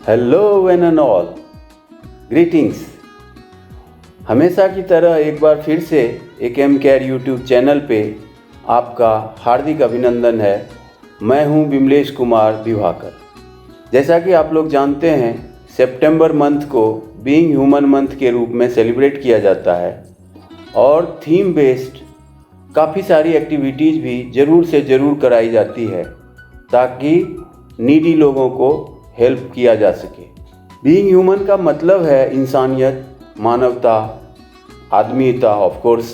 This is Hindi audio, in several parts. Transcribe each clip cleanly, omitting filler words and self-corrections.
Hello one and all, greetings. हमेशा की तरह एक बार फिर से एक एम केयर यूट्यूब चैनल पे आपका हार्दिक अभिनंदन है। मैं हूं विमलेश कुमार दिवाकर। जैसा कि आप लोग जानते हैं, सितंबर मंथ को बीइंग ह्यूमन मंथ के रूप में सेलिब्रेट किया जाता है और थीम बेस्ड काफ़ी सारी एक्टिविटीज़ भी ज़रूर से ज़रूर कराई जाती है ताकि नीडी लोगों को हेल्प किया जा सके। बीइंग ह्यूमन का मतलब है इंसानियत, मानवता, आदमीयता। ऑफ कोर्स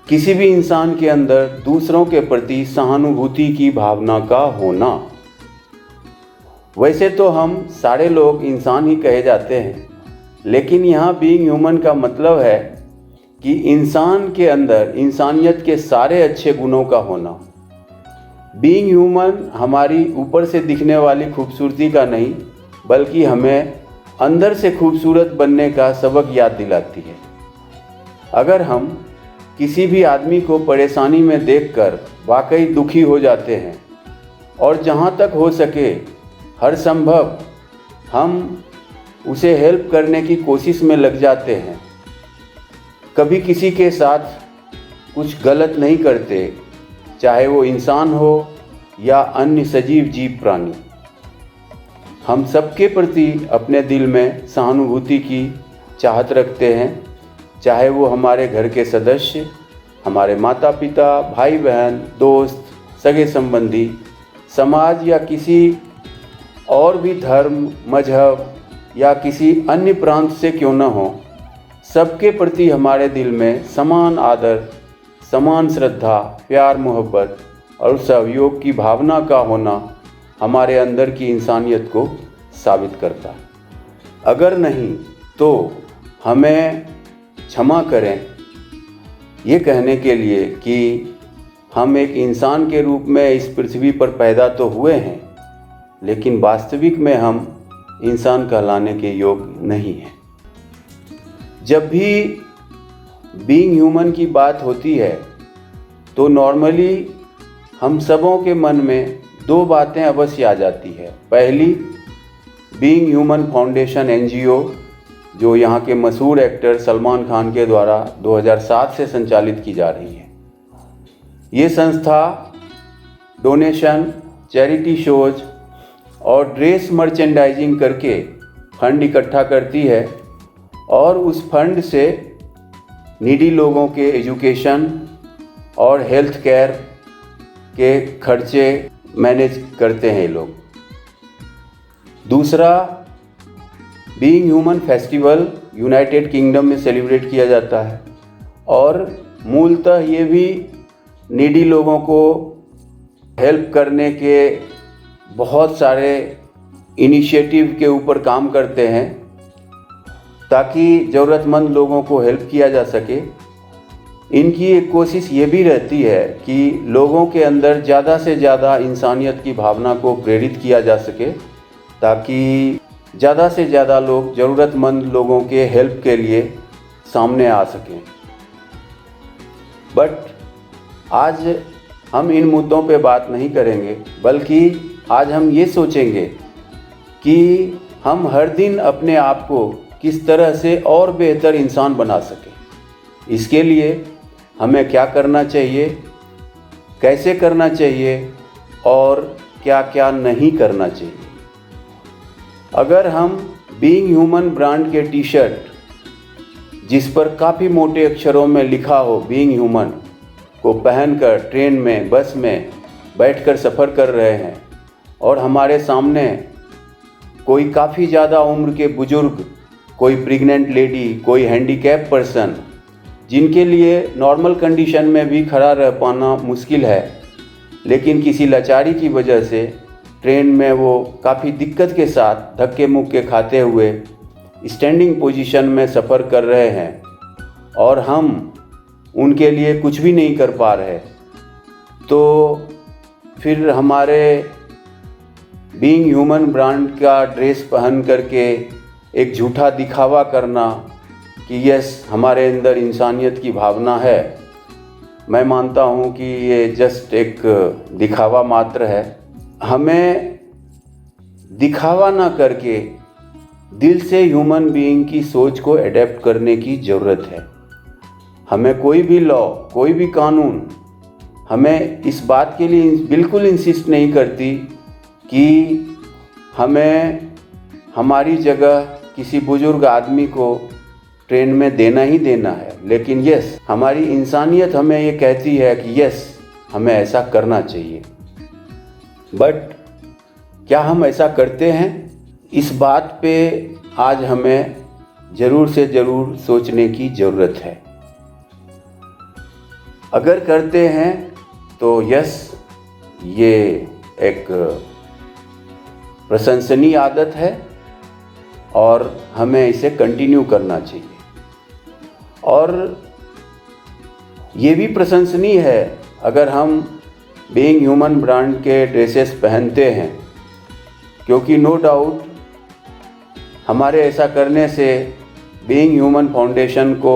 किसी भी इंसान के अंदर दूसरों के प्रति सहानुभूति की भावना का होना। वैसे तो हम सारे लोग इंसान ही कहे जाते हैं, लेकिन यहाँ बीइंग ह्यूमन का मतलब है कि इंसान के अंदर इंसानियत के सारे अच्छे गुणों का होना। बीइंग ह्यूमन हमारी ऊपर से दिखने वाली खूबसूरती का नहीं, बल्कि हमें अंदर से खूबसूरत बनने का सबक याद दिलाती है। अगर हम किसी भी आदमी को परेशानी में देखकर वाकई दुखी हो जाते हैं और जहाँ तक हो सके हर संभव हम उसे हेल्प करने की कोशिश में लग जाते हैं, कभी किसी के साथ कुछ गलत नहीं करते, चाहे वो इंसान हो या अन्य सजीव जीव प्राणी। हम सबके प्रति अपने दिल में सहानुभूति की चाहत रखते हैं, चाहे वो हमारे घर के सदस्य, हमारे माता पिता, भाई बहन, दोस्त, सगे संबंधी, समाज या किसी और भी धर्म, मजहब या किसी अन्य प्रांत से क्यों न हो, सबके प्रति हमारे दिल में समान आदर, समान श्रद्धा, प्यार, मोहब्बत और सहयोग की भावना का होना हमारे अंदर की इंसानियत को साबित करता है। अगर नहीं तो हमें क्षमा करें ये कहने के लिए कि हम एक इंसान के रूप में इस पृथ्वी पर पैदा तो हुए हैं, लेकिन वास्तविक में हम इंसान कहलाने के योग्य नहीं हैं। जब भी बीइंग ह्यूमन की बात होती है तो नॉर्मली हम सबों के मन में दो बातें अवश्य आ जाती है। पहली, बीइंग ह्यूमन फाउंडेशन एनजीओ, जो यहाँ के मशहूर एक्टर सलमान खान के द्वारा 2007 से संचालित की जा रही है। ये संस्था डोनेशन, चैरिटी शोज और ड्रेस मर्चेंडाइजिंग करके फंड इकट्ठा करती है और उस फंड से नीडी लोगों के एजुकेशन और हेल्थ केयर के खर्चे मैनेज करते हैं लोग। दूसरा, being human festival United kingdom में सेलिब्रेट किया जाता है और मूलतः ये भी नीडी लोगों को हेल्प करने के बहुत सारे इनिशिएटिव के ऊपर काम करते हैं ताकि ज़रूरतमंद लोगों को हेल्प किया जा सके। इनकी एक कोशिश ये भी रहती है कि लोगों के अंदर ज़्यादा से ज़्यादा इंसानियत की भावना को प्रेरित किया जा सके ताकि ज़्यादा से ज़्यादा लोग ज़रूरतमंद लोगों के हेल्प के लिए सामने आ सकें। बट आज हम इन मुद्दों पे बात नहीं करेंगे, बल्कि आज हम ये सोचेंगे कि हम हर दिन अपने आप को किस तरह से और बेहतर इंसान बना सकें। इसके लिए हमें क्या करना चाहिए, कैसे करना चाहिए और क्या क्या नहीं करना चाहिए। अगर हम बीइंग ह्यूमन ब्रांड के टी शर्ट, जिस पर काफ़ी मोटे अक्षरों में लिखा हो बीइंग ह्यूमन, को पहनकर ट्रेन में, बस में बैठकर सफ़र कर रहे हैं और हमारे सामने कोई काफ़ी ज़्यादा उम्र के बुजुर्ग, कोई प्रेग्नेंट लेडी, कोई हैंडीकैप पर्सन, जिनके लिए नॉर्मल कंडीशन में भी खड़ा रह पाना मुश्किल है, लेकिन किसी लाचारी की वजह से ट्रेन में वो काफ़ी दिक्कत के साथ धक्के मुक्के खाते हुए स्टैंडिंग पोजीशन में सफ़र कर रहे हैं और हम उनके लिए कुछ भी नहीं कर पा रहे, तो फिर हमारे बीइंग ह्यूमन ब्रांड का ड्रेस पहन करके एक झूठा दिखावा करना कि यस हमारे अंदर इंसानियत की भावना है, मैं मानता हूँ कि ये जस्ट एक दिखावा मात्र है। हमें दिखावा ना करके दिल से ह्यूमन बीइंग की सोच को एडेप्ट करने की ज़रूरत है। हमें कोई भी लॉ, कोई भी कानून हमें इस बात के लिए बिल्कुल इंसिस्ट नहीं करती कि हमें हमारी जगह किसी बुजुर्ग आदमी को ट्रेन में देना ही देना है। लेकिन यस, हमारी इंसानियत हमें ये कहती है कि यस, हमें ऐसा करना चाहिए। बट क्या हम ऐसा करते हैं? इस बात पे आज हमें ज़रूर से ज़रूर सोचने की ज़रूरत है। अगर करते हैं तो यस, ये एक प्रशंसनीय आदत है और हमें इसे कंटिन्यू करना चाहिए। और ये भी प्रशंसनीय है अगर हम बीइंग ह्यूमन ब्रांड के ड्रेसेस पहनते हैं, क्योंकि नो डाउट हमारे ऐसा करने से बीइंग ह्यूमन फाउंडेशन को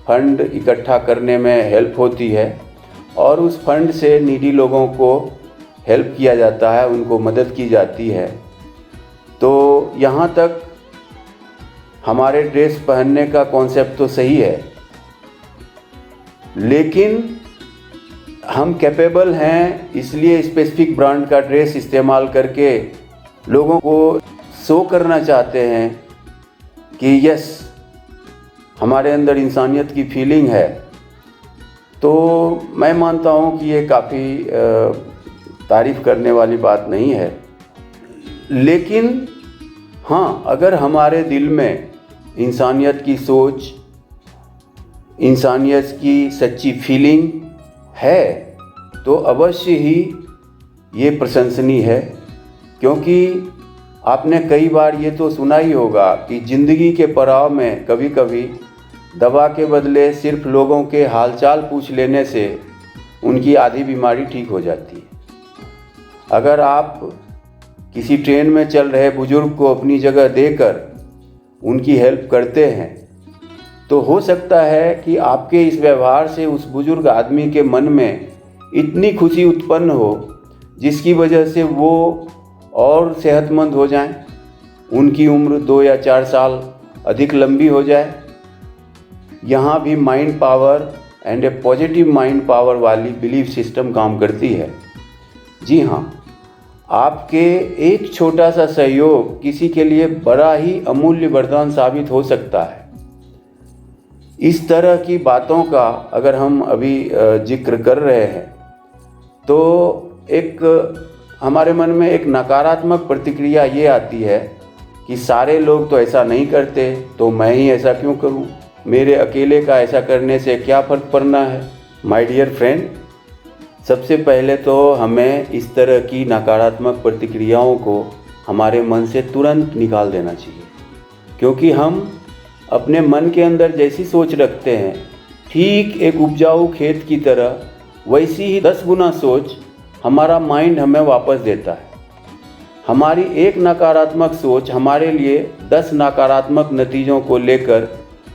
फंड इकट्ठा करने में हेल्प होती है और उस फंड से नीडी लोगों को हेल्प किया जाता है, उनको मदद की जाती है। तो यहाँ तक हमारे ड्रेस पहनने का कॉन्सेप्ट तो सही है, लेकिन हम कैपेबल हैं इसलिए स्पेसिफिक ब्रांड का ड्रेस इस्तेमाल करके लोगों को शो करना चाहते हैं कि यस, हमारे अंदर इंसानियत की फीलिंग है। तो मैं मानता हूँ कि ये काफ़ी तारीफ़ करने वाली बात नहीं है। लेकिन हाँ, अगर हमारे दिल में इंसानियत की सोच, इंसानियत की सच्ची फीलिंग है तो अवश्य ही ये प्रशंसनीय है। क्योंकि आपने कई बार ये तो सुना ही होगा कि ज़िंदगी के पड़ाव में कभी कभी दवा के बदले सिर्फ लोगों के हालचाल पूछ लेने से उनकी आधी बीमारी ठीक हो जाती है। अगर आप किसी ट्रेन में चल रहे बुजुर्ग को अपनी जगह देकर उनकी हेल्प करते हैं तो हो सकता है कि आपके इस व्यवहार से उस बुजुर्ग आदमी के मन में इतनी खुशी उत्पन्न हो जिसकी वजह से वो और सेहतमंद हो जाएं, उनकी उम्र 2 या 4 साल अधिक लंबी हो जाए। यहाँ भी mind power and A positive mind power वाली बिलीफ सिस्टम काम करती है। जी हाँ, आपके एक छोटा सा सहयोग किसी के लिए बड़ा ही अमूल्य वरदान साबित हो सकता है। इस तरह की बातों का अगर हम अभी जिक्र कर रहे हैं तो एक हमारे मन में एक नकारात्मक प्रतिक्रिया ये आती है कि सारे लोग तो ऐसा नहीं करते तो मैं ही ऐसा क्यों करूं, मेरे अकेले का ऐसा करने से क्या फ़र्क पड़ना है। माय डियर फ्रेंड, सबसे पहले तो हमें इस तरह की नकारात्मक प्रतिक्रियाओं को हमारे मन से तुरंत निकाल देना चाहिए, क्योंकि हम अपने मन के अंदर जैसी सोच रखते हैं, ठीक एक उपजाऊ खेत की तरह वैसी ही 10 गुना सोच हमारा माइंड हमें वापस देता है। हमारी एक नकारात्मक सोच हमारे लिए 10 नकारात्मक नतीजों को लेकर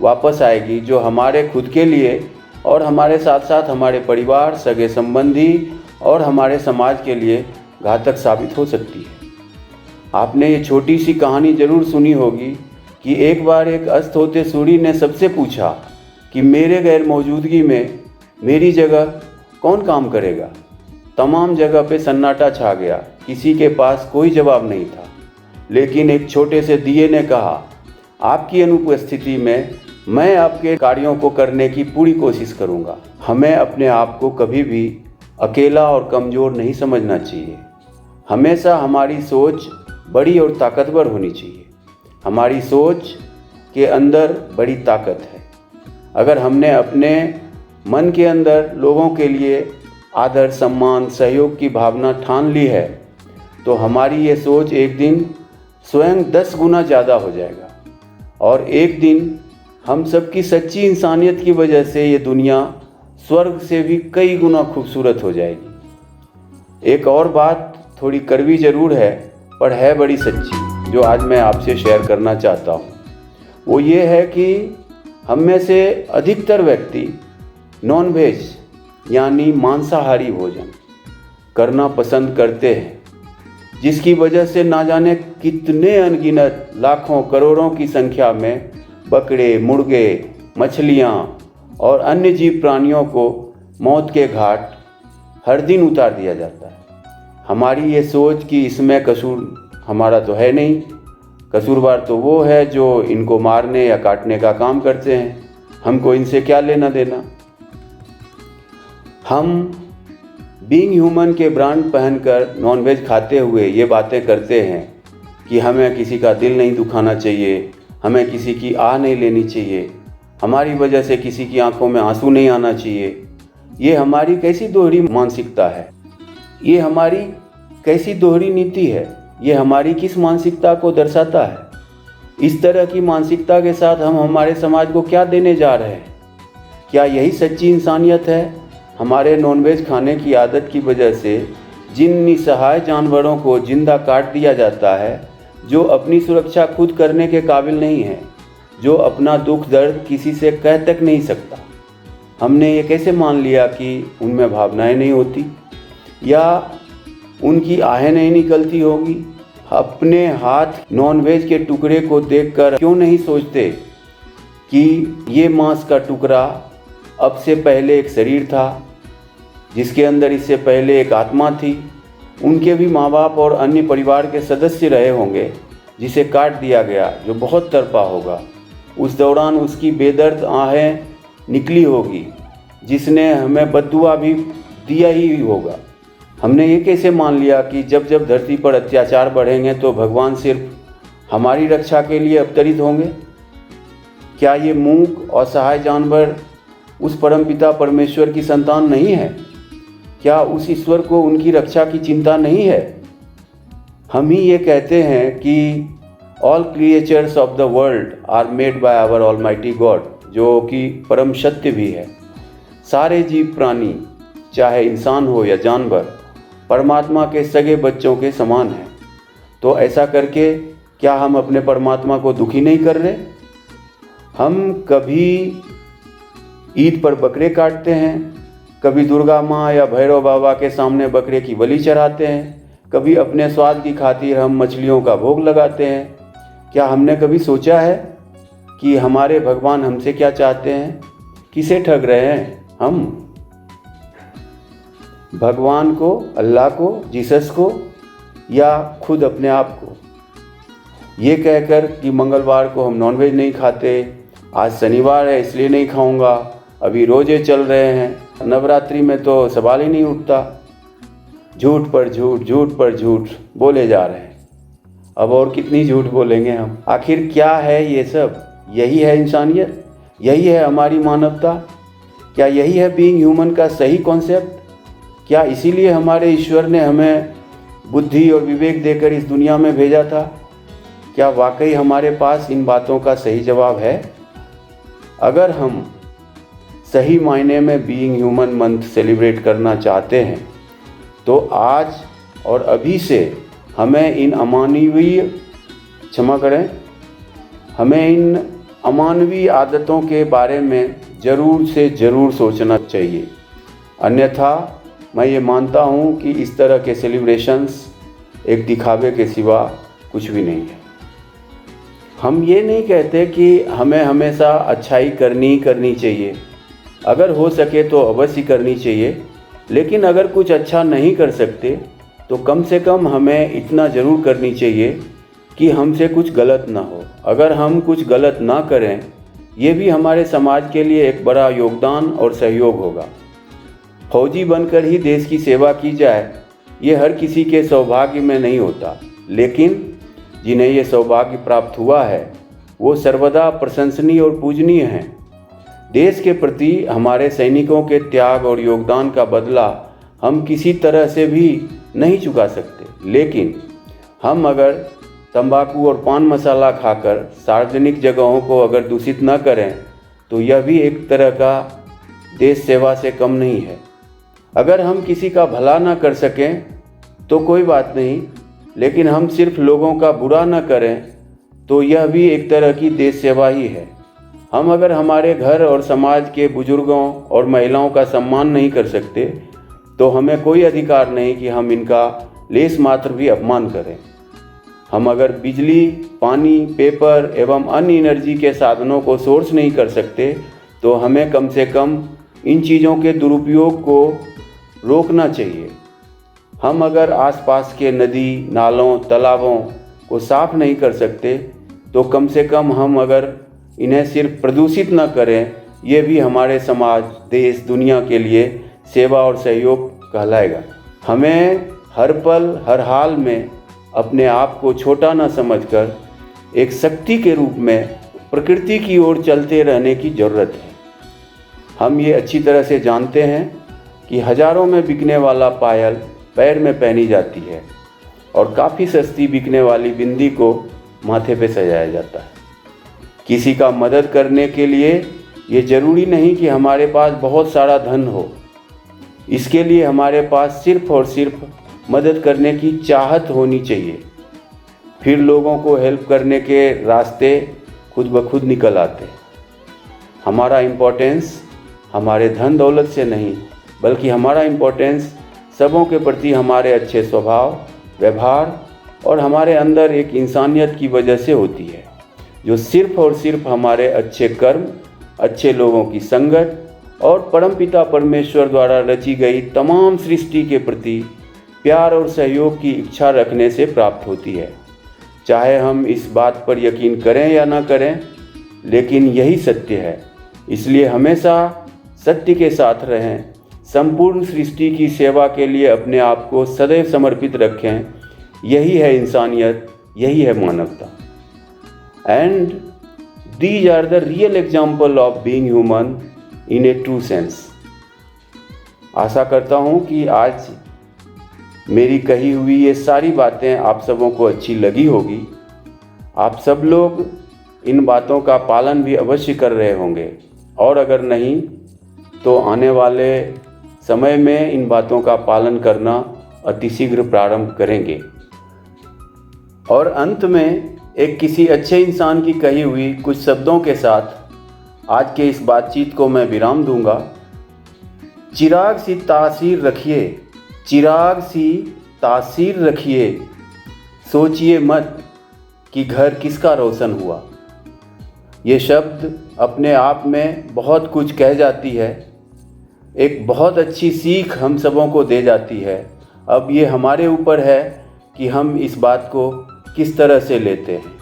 वापस आएगी, जो हमारे खुद के लिए और हमारे साथ साथ हमारे परिवार, सगे संबंधी और हमारे समाज के लिए घातक साबित हो सकती है। आपने ये छोटी सी कहानी ज़रूर सुनी होगी कि एक बार एक अस्त होते सूर्य ने सबसे पूछा कि मेरे गैर मौजूदगी में मेरी जगह कौन काम करेगा। तमाम जगह पे सन्नाटा छा गया, किसी के पास कोई जवाब नहीं था। लेकिन एक छोटे से दिए ने कहा, आपकी अनुपस्थिति में मैं आपके कार्यों को करने की पूरी कोशिश करूंगा। हमें अपने आप को कभी भी अकेला और कमज़ोर नहीं समझना चाहिए। हमेशा हमारी सोच बड़ी और ताकतवर होनी चाहिए। हमारी सोच के अंदर बड़ी ताकत है। अगर हमने अपने मन के अंदर लोगों के लिए आदर, सम्मान, सहयोग की भावना ठान ली है तो हमारी ये सोच एक दिन स्वयं 10 गुना ज़्यादा हो जाएगा और एक दिन हम सबकी सच्ची इंसानियत की वजह से ये दुनिया स्वर्ग से भी कई गुना खूबसूरत हो जाएगी। एक और बात थोड़ी कड़वी ज़रूर है पर है बड़ी सच्ची, जो आज मैं आपसे शेयर करना चाहता हूँ। वो ये है कि हम में से अधिकतर व्यक्ति नॉन वेज यानी मांसाहारी भोजन करना पसंद करते हैं। जिसकी वजह से ना जाने कितने अनगिनत लाखों करोड़ों की संख्या में बकरे, मुर्गे, मछलियाँ और अन्य जीव प्राणियों को मौत के घाट हर दिन उतार दिया जाता है। हमारी ये सोच कि इसमें कसूर हमारा तो है नहीं, कसूरवार तो वो है जो इनको मारने या काटने का काम करते हैं, हमको इनसे क्या लेना देना। हम बीइंग ह्यूमन के ब्रांड पहनकर नॉनवेज खाते हुए ये बातें करते हैं कि हमें किसी का दिल नहीं दुखाना चाहिए, हमें किसी की आह नहीं लेनी चाहिए, हमारी वजह से किसी की आंखों में आंसू नहीं आना चाहिए। ये हमारी कैसी दोहरी मानसिकता है? ये हमारी कैसी दोहरी नीति है? ये हमारी किस मानसिकता को दर्शाता है? इस तरह की मानसिकता के साथ हम हमारे समाज को क्या देने जा रहे हैं? क्या यही सच्ची इंसानियत है? हमारे नॉनवेज खाने की आदत की वजह से जिन निसहाय जानवरों को जिंदा काट दिया जाता है, जो अपनी सुरक्षा खुद करने के काबिल नहीं है, जो अपना दुख दर्द किसी से कह तक नहीं सकता, हमने ये कैसे मान लिया कि उनमें भावनाएं नहीं होती या उनकी आहें नहीं निकलती होगी? अपने हाथ नॉनवेज के टुकड़े को देखकर क्यों नहीं सोचते कि ये मांस का टुकड़ा अब से पहले एक शरीर था, जिसके अंदर इससे पहले एक आत्मा थी, उनके भी माँ बाप और अन्य परिवार के सदस्य रहे होंगे, जिसे काट दिया गया, जो बहुत तड़पा होगा। उस दौरान उसकी बेदर्द आहें निकली होगी, जिसने हमें बद्दुआ भी दिया ही होगा। हमने ये कैसे मान लिया कि जब जब धरती पर अत्याचार बढ़ेंगे तो भगवान सिर्फ हमारी रक्षा के लिए अवतरित होंगे? क्या ये मूक असहाय जानवर उस परमपिता परमेश्वर की संतान नहीं है? क्या उस ईश्वर को उनकी रक्षा की चिंता नहीं है? हम ही ये कहते हैं कि all creatures of the world are made by our almighty God, जो कि परम सत्य भी है। सारे जीव प्राणी, चाहे इंसान हो या जानवर, परमात्मा के सगे बच्चों के समान हैं। तो ऐसा करके क्या हम अपने परमात्मा को दुखी नहीं कर रहे? हम कभी ईद पर बकरे काटते हैं, कभी दुर्गा माँ या भैरव बाबा के सामने बकरे की बलि चढ़ाते हैं, कभी अपने स्वाद की खातिर हम मछलियों का भोग लगाते हैं। क्या हमने कभी सोचा है कि हमारे भगवान हमसे क्या चाहते हैं? किसे ठग रहे हैं हम? भगवान को, अल्लाह को, जीसस को, या खुद अपने आप को? ये कहकर कि मंगलवार को हम नॉनवेज नहीं खाते, आज शनिवार है इसलिए नहीं खाऊंगा, अभी रोजे चल रहे हैं, नवरात्रि में तो सवाल ही नहीं उठता। झूठ पर झूठ, झूठ पर झूठ बोले जा रहे हैं। अब और कितनी झूठ बोलेंगे हम? आखिर क्या है ये सब? यही है इंसानियत? यही है हमारी मानवता? क्या यही है बीइंग ह्यूमन का सही कॉन्सेप्ट? क्या इसीलिए हमारे ईश्वर ने हमें बुद्धि और विवेक देकर इस दुनिया में भेजा था? क्या वाकई हमारे पास इन बातों का सही जवाब है? अगर हम सही मायने में बीइंग ह्यूमन मंथ सेलिब्रेट करना चाहते हैं तो आज और अभी से हमें इन अमानवीय आदतों के बारे में ज़रूर से ज़रूर सोचना चाहिए। अन्यथा मैं ये मानता हूँ कि इस तरह के सेलिब्रेशंस एक दिखावे के सिवा कुछ भी नहीं है। हम ये नहीं कहते कि हमें हमेशा अच्छाई करनी चाहिए, अगर हो सके तो अवश्य करनी चाहिए, लेकिन अगर कुछ अच्छा नहीं कर सकते तो कम से कम हमें इतना ज़रूर करनी चाहिए कि हमसे कुछ गलत ना हो। अगर हम कुछ गलत ना करें, ये भी हमारे समाज के लिए एक बड़ा योगदान और सहयोग होगा। फौजी बनकर ही देश की सेवा की जाए, ये हर किसी के सौभाग्य में नहीं होता, लेकिन जिन्हें ये सौभाग्य प्राप्त हुआ है वो सर्वदा प्रशंसनीय और पूजनीय हैं। देश के प्रति हमारे सैनिकों के त्याग और योगदान का बदला हम किसी तरह से भी नहीं चुका सकते, लेकिन हम अगर तंबाकू और पान मसाला खाकर सार्वजनिक जगहों को अगर दूषित न करें तो यह भी एक तरह का देश सेवा से कम नहीं है। अगर हम किसी का भला न कर सकें तो कोई बात नहीं, लेकिन हम सिर्फ लोगों का बुरा न करें तो यह भी एक तरह की देश सेवा ही है। हम अगर हमारे घर और समाज के बुजुर्गों और महिलाओं का सम्मान नहीं कर सकते तो हमें कोई अधिकार नहीं कि हम इनका लेस मात्र भी अपमान करें। हम अगर बिजली, पानी, पेपर एवं अन्य एनर्जी के साधनों को सोर्स नहीं कर सकते तो हमें कम से कम इन चीज़ों के दुरुपयोग को रोकना चाहिए। हम अगर आसपास के नदी, नालों, तालाबों को साफ नहीं कर सकते तो कम से कम हम अगर इन्हें सिर्फ प्रदूषित न करें, ये भी हमारे समाज, देश, दुनिया के लिए सेवा और सहयोग कहलाएगा। हमें हर पल, हर हाल में अपने आप को छोटा न समझकर एक शक्ति के रूप में प्रकृति की ओर चलते रहने की ज़रूरत है। हम ये अच्छी तरह से जानते हैं कि हज़ारों में बिकने वाला पायल पैर में पहनी जाती है और काफ़ी सस्ती बिकने वाली बिंदी को माथे पे सजाया जाता है। किसी का मदद करने के लिए ये ज़रूरी नहीं कि हमारे पास बहुत सारा धन हो। इसके लिए हमारे पास सिर्फ और सिर्फ मदद करने की चाहत होनी चाहिए। फिर लोगों को हेल्प करने के रास्ते खुद ब खुद निकल आते हैं। हमारा इम्पोर्टेंस हमारे धन दौलत से नहीं, बल्कि हमारा इम्पोर्टेंस सबों के प्रति हमारे अच्छे स्वभाव, व्यवहार और हमारे अंदर एक इंसानियत की वजह से होती है, जो सिर्फ और सिर्फ हमारे अच्छे कर्म, अच्छे लोगों की संगत और परमपिता परमेश्वर द्वारा रची गई तमाम सृष्टि के प्रति प्यार और सहयोग की इच्छा रखने से प्राप्त होती है। चाहे हम इस बात पर यकीन करें या ना करें, लेकिन यही सत्य है। इसलिए हमेशा सत्य के साथ रहें, संपूर्ण सृष्टि की सेवा के लिए अपने आप को सदैव समर्पित रखें। यही है इंसानियत, यही है मानवता। And these are the real example of being human in a true sense. आशा करता हूँ कि आज मेरी कही हुई ये सारी बातें आप सबों को अच्छी लगी होगी। आप सब लोग इन बातों का पालन भी अवश्य कर रहे होंगे, और अगर नहीं तो आने वाले समय में इन बातों का पालन करना अतिशीघ्र प्रारंभ करेंगे। और अंत में एक किसी अच्छे इंसान की कही हुई कुछ शब्दों के साथ आज के इस बातचीत को मैं विराम दूंगा। चिराग सी तासीर रखिए, चिराग सी तासीर रखिए, सोचिए मत कि घर किसका रोशन हुआ। ये शब्द अपने आप में बहुत कुछ कह जाती है, एक बहुत अच्छी सीख हम सबों को दे जाती है। अब ये हमारे ऊपर है कि हम इस बात को किस तरह से लेते हैं।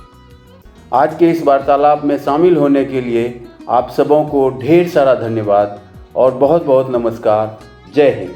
आज के इस वार्तालाप में शामिल होने के लिए आप सबों को ढेर सारा धन्यवाद और बहुत बहुत नमस्कार। जय हिंद।